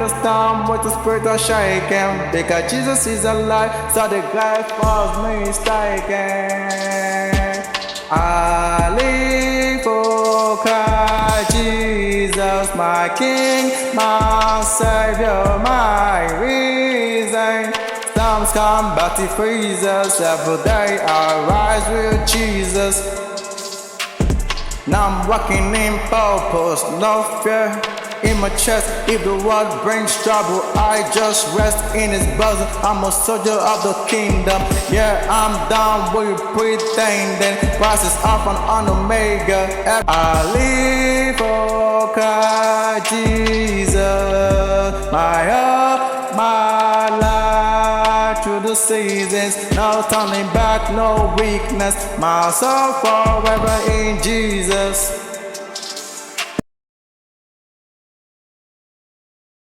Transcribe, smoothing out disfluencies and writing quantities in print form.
storm with the spirit of shaking, because Jesus is alive, so the glass was mistaken. I live for Christ Jesus, my King, my Savior, my reason. Storms come, but He frees us. Every day I rise with Jesus. Now I'm walking in purpose, no fear in my chest. If the world brings trouble, I just rest in His bosom. I'm a soldier of the kingdom. Yeah, I'm down with pretending. Christ is Alpha and Omega. I live for Christ Jesus, my hope, my life through the seasons. No turning back, no weakness. My soul forever in Jesus.